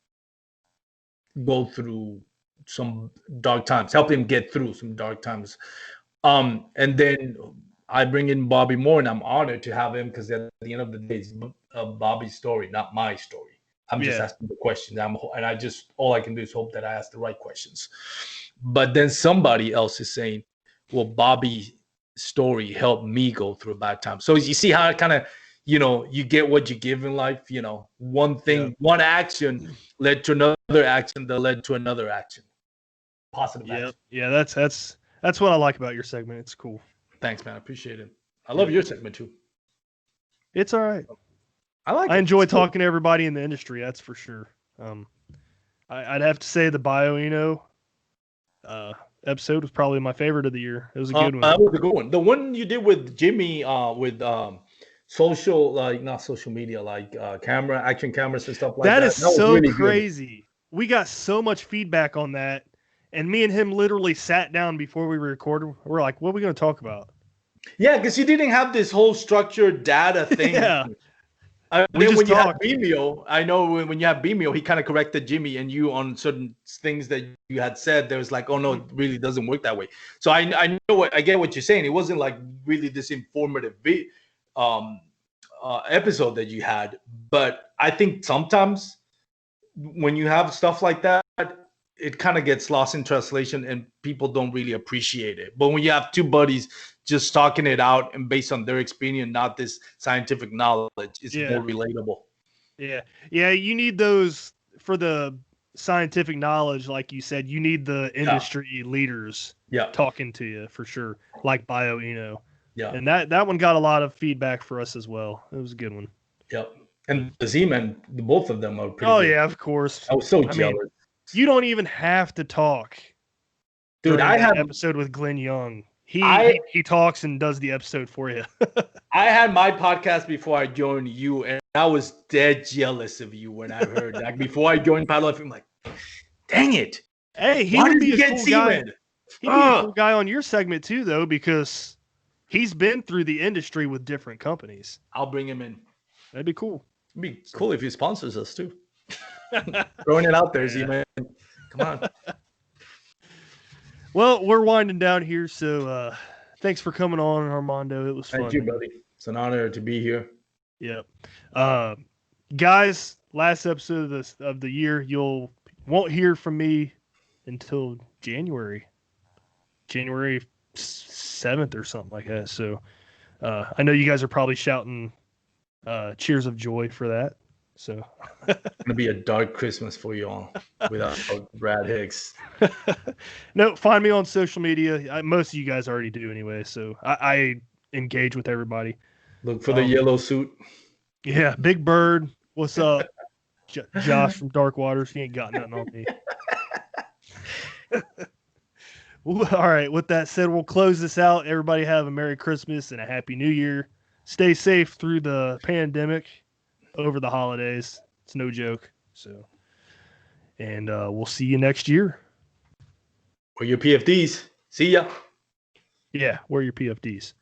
go through some dark times, help him get through some dark times. And then I bring in Bobby Moore, and I'm honored to have him, because at the end of the day, it's Bobby's story, not my story. I'm just asking the questions. And I just, all I can do is hope that I ask the right questions. But then somebody else is saying, well, Bobby's story helped me go through a bad time. So you see how it kind of, you get what you give in life. One thing, one action led to another action that led to another action. Positive action. Yeah, that's what I like about your segment. It's cool. Thanks, man. I appreciate it. I love your segment too. It's all right. I enjoy talking to everybody in the industry. That's for sure. I'd have to say the BioEno episode was probably my favorite of the year. It was a good one. That was a good one. The one you did with Jimmy, with social, like not social media, like action cameras and stuff like that. That is was so really crazy. Good. We got so much feedback on that, and me and him literally sat down before we recorded. We're like, "What are we going to talk about?" Yeah, because you didn't have this whole structured data thing. Yeah. Then when you had Vimeo, I know when you have Vimeo, he kind of corrected Jimmy and you on certain things that you had said. There was like, oh no, it really doesn't work that way. So I know I get what you're saying. It wasn't like really this informative episode that you had, but I think sometimes when you have stuff like that, it kind of gets lost in translation and people don't really appreciate it. But when you have two buddies just talking it out and based on their experience, not this scientific knowledge, it's more relatable. Yeah. You need those for the scientific knowledge. Like you said, you need the industry leaders talking to you for sure. Like BioEno. Yeah. And that one got a lot of feedback for us as well. It was a good one. Yep. And the Z-Men, both of them are pretty good. Yeah, of course. I was so jealous. Mean, you don't even have to talk. Dude, I had an episode with Glenn Young. He talks and does the episode for you. I had my podcast before I joined you, and I was dead jealous of you when I heard that. Before I joined Pilot, I'm like, dang it. Hey, he would be a cool guy. He'd be a cool guy on your segment too, though, because he's been through the industry with different companies. I'll bring him in. That'd be cool. It'd be cool if he sponsors us too. Throwing it out there, Z-Man. Come on. Well, we're winding down here, so thanks for coming on, Armando. It was fun. Thank you, buddy. It's an honor to be here. Yep. Guys, last episode of the year, you won't hear from me until January 7th or something like that. So I know you guys are probably shouting cheers of joy for that. So it's gonna be a dark Christmas for you all without Brad Hicks. No, find me on social media. Most of you guys already do anyway, so I engage with everybody. Look for the yellow suit. Yeah, Big Bird. What's up? Josh from Dark Waters. He ain't got nothing on me. Well, all right. With that said, we'll close this out. Everybody have a Merry Christmas and a Happy New Year. Stay safe through the pandemic over the holidays. It's no joke. So, and we'll see you next year. Wear your PFDs. See ya. Yeah, wear your PFDs.